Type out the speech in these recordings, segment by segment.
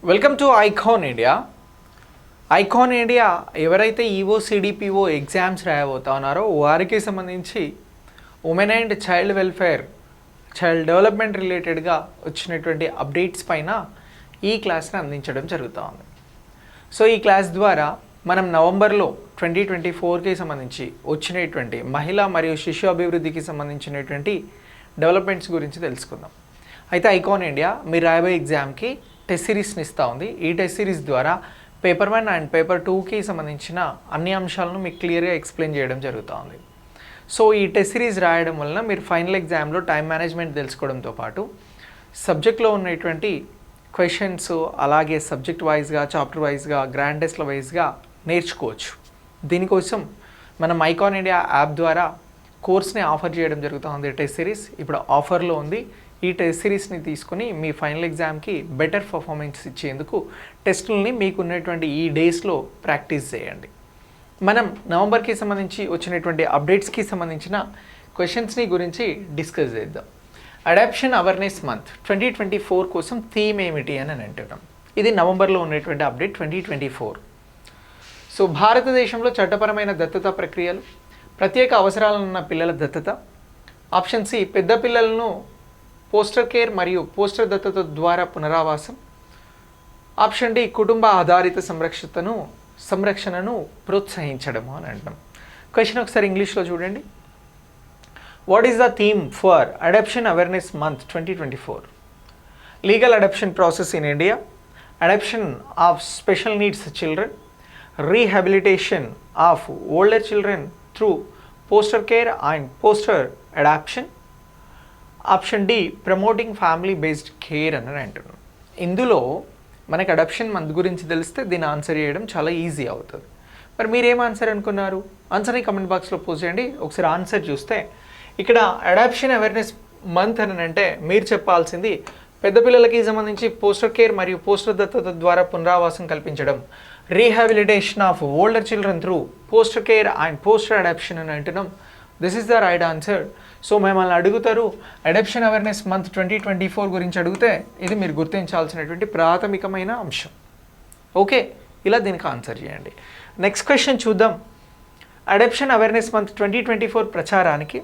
Welcome to icon India. Icon India ఎవరైతే EO CDPO exams రాయబోతా ఉన్నారో వారికి సంబంధించి women and child welfare child development రిలేటెడ్గా వచ్చినటువంటి అప్డేట్స్ పైన ఈ క్లాస్ని అందించడం జరుగుతూ ఉంది. సో ఈ క్లాస్ ద్వారా మనం నవంబర్లో 2024కి సంబంధించి వచ్చినటువంటి మహిళా మరియు శిశు అభివృద్ధికి సంబంధించినటువంటి డెవలప్మెంట్స్ గురించి తెలుసుకుందాం. అయితే ఐకాన్ ఇండియా మీరు రాయబోయే ఎగ్జామ్కి టెస్ట్ సిరీస్ని ఇస్తూ ఉంది. ఈ టెస్ట్ సిరీస్ ద్వారా పేపర్ 1 అండ్ పేపర్ 2కి సంబంధించిన అన్ని అంశాలను మీకు క్లియర్గా ఎక్స్ప్లెయిన్ చేయడం జరుగుతూ ఉంది. సో ఈ టెస్ట్ సిరీస్ రాయడం వలన మీరు ఫైనల్ ఎగ్జామ్లో టైం మేనేజ్మెంట్ తెలుసుకోవడంతో పాటు సబ్జెక్ట్లో ఉన్నటువంటి క్వశ్చన్స్ అలాగే సబ్జెక్ట్ వైజ్గా చాప్టర్ వైజ్గా గ్రాండ్ టెస్ట్ల వైజ్గా నేర్చుకోవచ్చు. దీనికోసం మనం ఐకాన్ ఇండియా యాప్ ద్వారా కోర్స్ని ఆఫర్ చేయడం జరుగుతూ ఉంది. టెస్ట్ సిరీస్ ఇప్పుడు ఆఫర్లో ఉంది. ఈ టెస్ట్ సిరీస్ని తీసుకుని మీ ఫైనల్ ఎగ్జామ్కి బెటర్ పర్ఫార్మెన్స్ ఇచ్చేందుకు టెస్టులని మీకు ఉన్నటువంటి ఈ డేస్లో ప్రాక్టీస్ చేయండి. మనం నవంబర్కి సంబంధించి వచ్చినటువంటి అప్డేట్స్కి సంబంధించిన క్వశ్చన్స్ని గురించి డిస్కస్ చేద్దాం. అడాప్షన్ అవేర్నెస్ మంత్ 2024 కోసం థీమ్ ఏమిటి అని అంటున్నాం. ఇది నవంబర్లో ఉన్నటువంటి అప్డేట్ 2024. సో భారతదేశంలో చట్టపరమైన దత్తత ప్రక్రియలు, ప్రత్యేక అవసరాలున్న పిల్లల దత్తత. ఆప్షన్ సి పెద్ద పిల్లలను పోస్టర్ కేర్ మరియు పోస్టర్ దత్తత ద్వారా పునరావాసం. ఆప్షన్ డి కుటుంబ ఆధారిత సంరక్షణను ప్రోత్సహించడము అని అంటాం. క్వశ్చన్ ఒకసారి ఇంగ్లీష్లో చూడండి. What is the theme for adoption awareness month 2024? Legal adoption process in India, adoption of special needs children, rehabilitation of older children through foster care and foster adoption. Option D promoting family based care అని అంటున్నాం. ఇందులో మనకు adoption month గురించి తెలిస్తే దీన్ని answer చేయడం చాలా easy అవుతుంది. మరి మీరేం ఆన్సర్ అనుకున్నారు? ఆన్సర్ని కమెంట్ బాక్స్లో పోస్ట్ చేయండి. ఒకసారి ఆన్సర్ చూస్తే ఇక్కడ అడాప్షన్ అవేర్నెస్ మంత్ అని అంటే మీరు చెప్పాల్సింది పెద్ద పిల్లలకి సంబంధించి పోస్టర్ కేర్ మరియు పోస్టర్ దత్తత ద్వారా పునరావాసం కల్పించడం, rehabilitation of older children through foster care and foster adoption అని అంటున్నాం. This is the right answer. So మిమ్మల్ని అడుగుతారు అడాప్షన్ అవేర్నెస్ మంత్ 2024 గురించి అడిగితే ఇది మీరు గుర్తించాల్సినటువంటి ప్రాథమికమైన అంశం. ఓకే, ఇలా దీనికి ఆన్సర్ చేయండి. నెక్స్ట్ క్వశ్చన్ చూద్దాం. అడాప్షన్ అవేర్నెస్ మంత్ 2024 ప్రచారానికి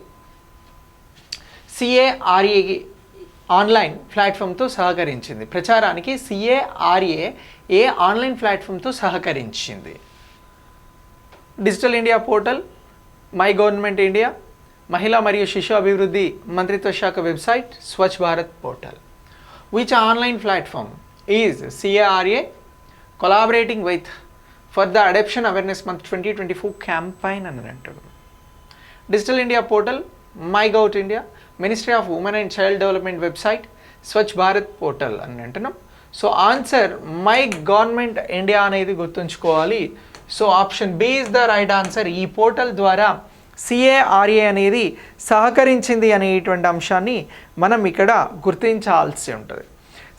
CARA ఆన్లైన్ ప్లాట్ఫామ్తో సహకరించింది. ప్రచారానికి CARA ఏ ఆన్లైన్ ప్లాట్ఫామ్తో సహకరించింది? Digital India portal, my government India, మహిళా మరియు శిశు అభివృద్ధి మంత్రిత్వ శాఖ website, Swachh Bharat portal. Which online platform is CARA collaborating with for the adoption awareness month 2024 campaign అని అంటారు? Digital India portal, my Gov India, ministry of women and child development website, Swachh Bharat portal అని అంటున్నాం. So answer my government India అనేది గుర్తుంచుకోవాలి. So option B is the right answer. ఈ portal ద్వారా CARA అనేది సహకరించింది అనేటువంటి అంశాన్ని మనం ఇక్కడ గుర్తించాల్సి ఉంటుంది.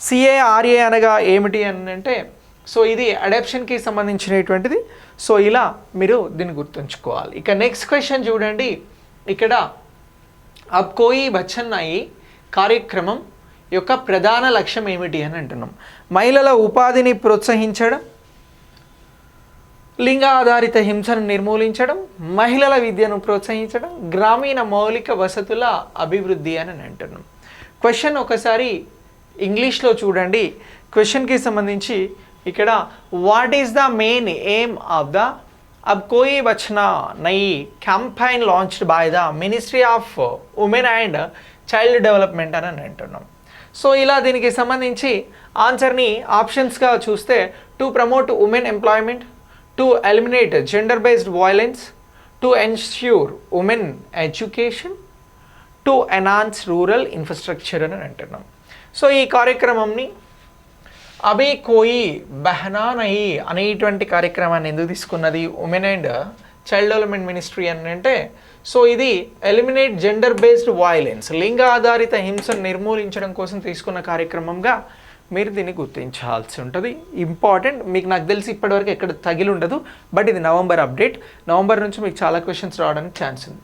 CARA అనగా ఏమిటి అని అంటే సో ఇది అడాప్షన్కి సంబంధించినటువంటిది. సో ఇలా మీరు దీన్ని గుర్తుంచుకోవాలి. ఇక నెక్స్ట్ క్వశ్చన్ చూడండి. ఇక్కడ అబ్ కోయి బచ్చన్ నాయి కార్యక్రమం యొక్క ప్రధాన లక్ష్యం ఏమిటి అని అంటున్నాం. మహిళల ఉపాధిని ప్రోత్సహించడం, లింగ ఆధారిత హింసను నిర్మూలించడం, మహిళల విద్యను ప్రోత్సహించడం, గ్రామీణ మౌలిక వసతుల అభివృద్ధి అని అంటున్నాం. క్వశ్చన్ ఒకసారి ఇంగ్లీష్లో చూడండి. క్వశ్చన్కి సంబంధించి ఇక్కడ what is the main aim of the అబ్ Koi Bahana Nahi campaign launched by the ministry of women and child development అని అంటున్నాం. సో ఇలా దీనికి సంబంధించి ఆన్సర్ని ఆప్షన్స్గా చూస్తే to promote women employment, to eliminate gender-based violence, to ensure women education, to enhance rural infrastructure అని అంటున్నాం. సో ఈ కార్యక్రమంని అబే కోయి బెహనా నహీ అనేటువంటి కార్యక్రమాన్ని ఎందుకు తీసుకున్నది women and child development ministry అని అంటే సో ఇది ఎలిమినేట్ జెండర్ బేస్డ్ వైలెన్స్, లింగ ఆధారిత హింసను నిర్మూలించడం కోసం తీసుకున్న కార్యక్రమంగా మీరు దీన్ని గుర్తించాల్సి ఉంటుంది. ఇంపార్టెంట్. మీకు నాకు తెలిసి ఇప్పటివరకు ఎక్కడ తగిలి ఉండదు, బట్ ఇది నవంబర్ అప్డేట్. నవంబర్ నుంచి మీకు చాలా క్వశ్చన్స్ రావడానికి ఛాన్స్ ఉంది.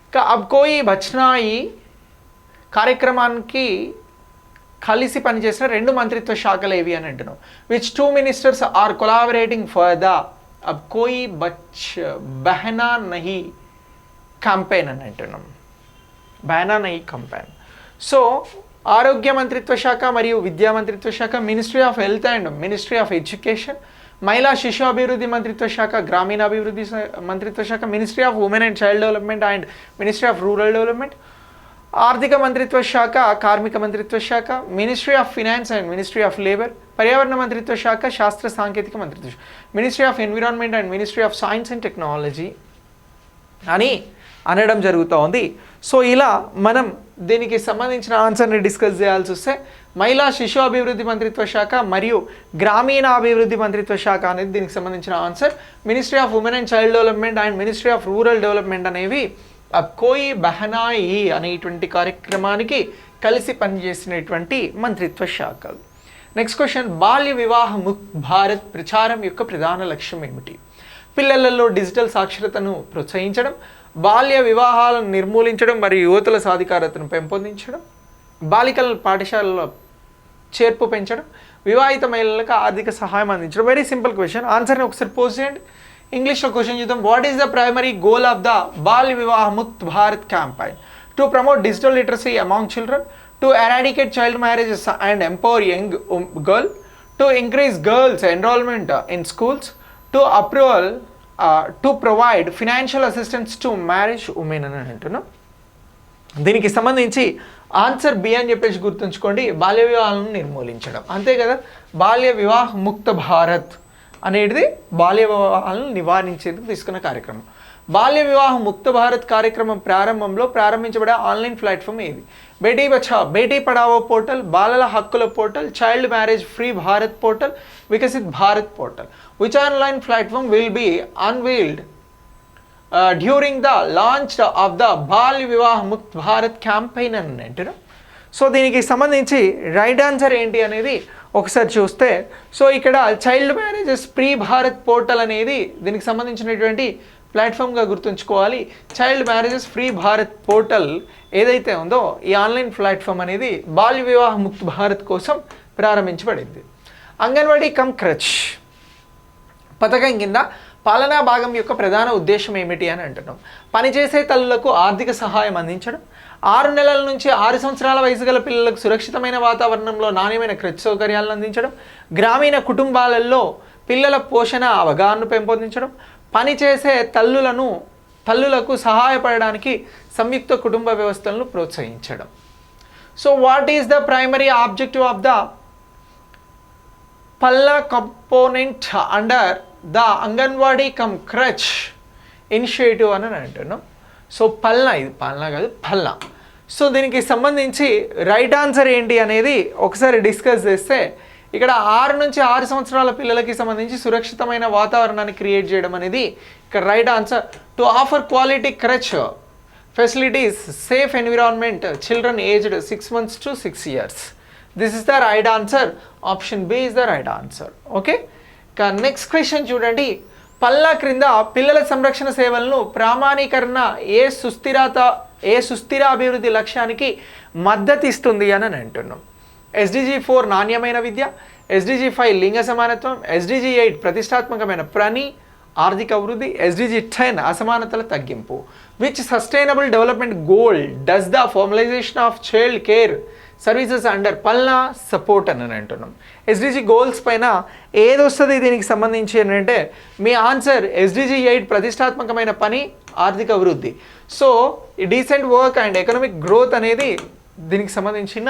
ఇంకా అబ్ కోయి బచ్చన్ నాయి కార్యక్రమానికి కలిసి పనిచేసిన 2 మంత్రిత్వ శాఖలు ఏవి అని అంటున్నాం. Which 2 ministers are collaborating for the అబ్ కోయి బహనా నహీ క్యాంపెయిన్ అని అంటున్నాం. బహనా నహీ క్యాంపెయిన్. సో ఆరోగ్య మంత్రిత్వ శాఖ మరియు విద్యా మంత్రిత్వ శాఖ, ministry of health and ministry of education, మహిళా శిశు అభివృద్ధి మంత్రిత్వ శాఖ, గ్రామీణాభివృద్ధి మంత్రిత్వ శాఖ, ministry of women and child development and ministry of rural development, ఆర్థిక మంత్రిత్వ శాఖ, కార్మిక మంత్రిత్వ శాఖ, ministry of finance and ministry of labour, పర్యావరణ మంత్రిత్వ శాఖ, శాస్త్ర సాంకేతిక మంత్రిత్వ శాఖ, ministry of environment and ministry of science and technology అని అనడం జరుగుతూ ఉంది. సో ఇలా మనం దీనికి సంబంధించిన ఆన్సర్ని డిస్కస్ చేయాల్సి వస్తే మహిళా శిశు అభివృద్ధి మంత్రిత్వ శాఖ మరియు గ్రామీణ అభివృద్ధి మంత్రిత్వ శాఖ అనేది దీనికి సంబంధించిన answer. Ministry of women and child development and ministry of rural development అనేవి అబ్ కోయి బహనా ఈ అనేటువంటి కార్యక్రమానికి కలిసి పనిచేసినటువంటి మంత్రిత్వ శాఖలు. నెక్స్ట్ క్వశ్చన్, బాల్య వివాహ ముక్త్ భారత్ ప్రచారం యొక్క ప్రధాన లక్ష్యం ఏమిటి? పిల్లలలో డిజిటల్ సాక్షరతను ప్రోత్సహించడం, బాల్య వివాహాలను నిర్మూలించడం మరియు యువతుల సాధికారతను పెంపొందించడం, బాలికల పాఠశాలలో చేర్పు పెంచడం, వివాహిత మహిళలకు ఆర్థిక సహాయం అందించడం. Very simple question. ఆన్సర్ని ఒకసారి పోస్ట్ చేయండి. ఇంగ్లీష్లో క్వశ్చన్ చూద్దాం. What is the primary goal of the Balya Vivah Mukt Bharat campaign? To promote digital literacy among children, to eradicate child marriages and empower young girl, to increase girls enrolment in schools, to approval to provide financial assistance to marriage women అని అంటున్నాం. దీనికి సంబంధించి answer B అని చెప్పేసి గుర్తుంచుకోండి, బాల్య వివాహాలను నిర్మూలించడం. అంతే కదా, బాల్య వివాహ ముక్త భారత్ అనేది బాల్య వివాహాలను నివారించేందుకు తీసుకున్న కార్యక్రమం. బాల్య వివాహ ముక్త భారత్ కార్యక్రమం ప్రారంభంలో ప్రారంభించబడే ఆన్లైన్ ప్లాట్ఫామ్ ఏది? బేటీ బచావో బేటీ పడావో పోర్టల్, బాలల హక్కుల portal, child marriage free Bharat portal, Viksit Bharat portal. Which online platform will be unveiled during the launch of the Balya Vivah Mukt Bharat campaign అని అంటారు. సో దీనికి సంబంధించి రైట్ ఆన్సర్ ఏంటి అనేది ఒకసారి చూస్తే, సో ఇక్కడ child marriages free Bharat portal అనేది దీనికి సంబంధించినటువంటి ప్లాట్ఫామ్గా గుర్తుంచుకోవాలి. Child marriages free Bharat portal ఏదైతే ఉందో ఈ ఆన్లైన్ ప్లాట్ఫామ్ అనేది బాల్య వివాహ ముక్త్ భారత్ కోసం ప్రారంభించబడింది. అంగన్వాడీ కమ్ క్రచ్ పథకం కింద పాలనా భాగం యొక్క ప్రధాన ఉద్దేశం ఏమిటి అని అంటున్నాం. పనిచేసే తల్లులకు ఆర్థిక సహాయం అందించడం, 6 నెలల నుంచి 6 సంవత్సరాల వయసు గల పిల్లలకు సురక్షితమైన వాతావరణంలో నాణ్యమైన క్రచ్ సౌకర్యాలను అందించడం, గ్రామీణ కుటుంబాలలో పిల్లల పోషణ అవగాహనను పెంపొందించడం, పనిచేసే తల్లులకు సహాయపడడానికి సంయుక్త కుటుంబ వ్యవస్థలను ప్రోత్సహించడం. So what is the primary objective of the Palna component under the Anganwadi cum creche initiative అని అంటున్నాం. సో పల్లా, ఇది పల్లా కాదు పల్లా. సో దీనికి సంబంధించి రైట్ ఆన్సర్ ఏంటి అనేది ఒకసారి డిస్కస్ చేస్తే, ఇక్కడ 6 నుంచి 6 సంవత్సరాల పిల్లలకి సంబంధించి సురక్షితమైన వాతావరణాన్ని క్రియేట్ చేయడం అనేది ఇక్కడ right answer. To offer quality creche facilities safe environment children aged 6 months to 6 years. This is the right answer. Option B is the right answer. Okay, ఇక నెక్స్ట్ క్వశ్చన్ చూడండి. పల్లా క్రింద పిల్లల సంరక్షణ సేవలను ప్రామాణీకరణ ఏ సుస్థిర అభివృద్ధి లక్ష్యానికి మద్దతు ఇస్తుంది అని అంటున్నాం. SDG 4 నాణ్యమైన విద్య, SDG 5 లింగ సమానత్వం, SDG 8 ప్రతిష్టాత్మకమైన పని ఆర్థిక అభివృద్ధి, SDG 10 అసమానతల తగ్గింపు. Which sustainable development goal does the formalisation of child care services under Palla support అని అంటున్నాం. SDG గోల్స్ పైన ఏది వస్తుంది దీనికి సంబంధించి అని అంటే మీ ఆన్సర్ SDG 8 ప్రతిష్టాత్మకమైన పని ఆర్థిక అభివృద్ధి. సో ఈ decent work and economic growth అనేది దీనికి సంబంధించిన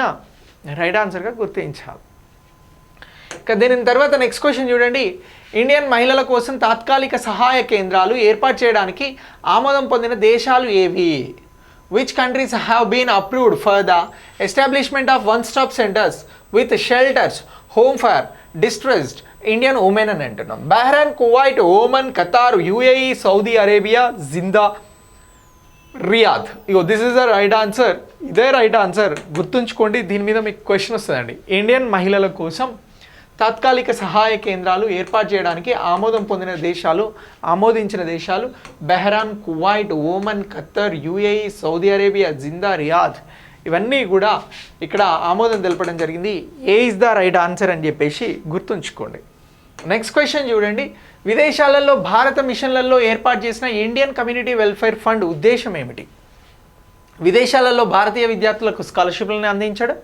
రైట్ ఆన్సర్గా గుర్తించాలి. ఇక దీని తర్వాత నెక్స్ట్ క్వశ్చన్ చూడండి. ఇండియన్ మహిళల కోసం తాత్కాలిక సహాయ కేంద్రాలు ఏర్పాటు చేయడానికి ఆమోదం పొందిన దేశాలు ఏవి? Which countries have been approved for the establishment of one-stop centers with shelters, home for distressed Indian women అని అంటున్నాం. Bahrain, Kuwait, Oman, Qatar, UAE, Saudi Arabia, Jeddah, Riyadh. ఇగో this is the right answer. ఇదే right answer, గుర్తుంచుకోండి. దీని మీద మీకు question వస్తుందండి. Indian మహిళల కోసం తాత్కాలిక సహాయ కేంద్రాలు ఏర్పాటు చేయడానికి ఆమోదించిన దేశాలు Bahrain, Kuwait, Oman, Qatar, UAE, Saudi Arabia, Jeddah, Riyadh. ఇవన్నీ కూడా ఇక్కడ ఆమోదం తెలపడం జరిగింది. A is the right answer అని చెప్పేసి గుర్తుంచుకోండి. నెక్స్ట్ క్వశ్చన్ చూడండి. విదేశాలలో భారత మిషన్లలో ఏర్పాటు చేసిన ఇండియన్ కమ్యూనిటీ వెల్ఫేర్ ఫండ్ ఉద్దేశం ఏమిటి? విదేశాలలో భారతీయ విద్యార్థులకు స్కాలర్షిప్లను అందించడం,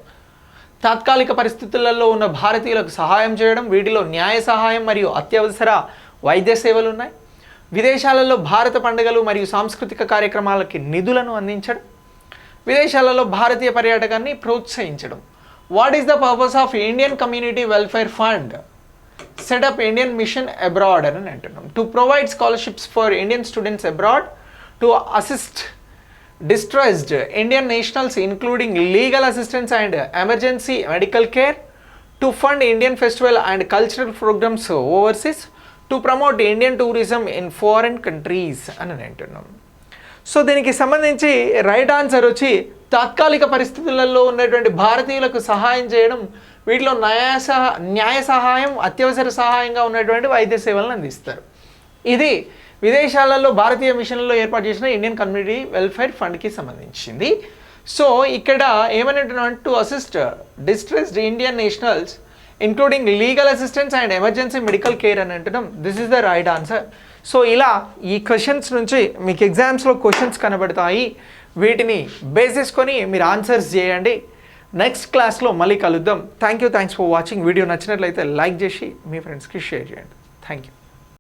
తాత్కాలిక పరిస్థితులలో ఉన్న భారతీయులకు సహాయం చేయడం, వీటిలో న్యాయ సహాయం మరియు అత్యవసర వైద్య సేవలు ఉన్నాయి. విదేశాలలో భారత పండుగలు మరియు సాంస్కృతిక కార్యక్రమాలకి నిధులను అందించడం, విదేశాలలో భారతీయ పర్యాటకాన్ని ప్రోత్సహించడం. What is the purpose of Indian community welfare fund? Setup Indian machine abroad అని అంటున్నాం. To provide scholarships for Indian students abroad, to assist distressed Indian nationals including legal assistance and emergency medical care, to fund Indian festival and cultural programs overseas, to promote Indian tourism in foreign countries అని అంటున్నాం. So దీనికి సంబంధించి right answer వచ్చి తాత్కాలిక పరిస్థితులలో ఉన్నటువంటి భారతీయులకు సహాయం చేయడం, వీటిలో న్యాయ సహాయం, అత్యవసర సహాయంగా ఉన్నటువంటి వైద్య సేవలను అందిస్తారు. ఇది విదేశాలలో భారతీయ మిషన్లలో ఏర్పాటు చేసిన ఇండియన్ కమ్యూనిటీ వెల్ఫేర్ ఫండ్కి సంబంధించింది. సో ఇక్కడ ఏమనంటున్నాం, to assist distressed Indian nationals including legal assistance and emergency medical care అని అంటున్నాం. This is the right answer. So ఇలా ఈ క్వశ్చన్స్ నుంచి మీకు ఎగ్జామ్స్లో క్వశ్చన్స్ కనబడతాయి. వీటిని బేస్ చేసుకొని మీరు ఆన్సర్స్ చేయండి. నెక్స్ట్ క్లాస్లో మళ్ళీ కలుద్దాం. Thanks for watching. వీడియో నచ్చినట్లయితే లైక్ చేసి మీ ఫ్రెండ్స్కి షేర్ చేయండి. Thank you.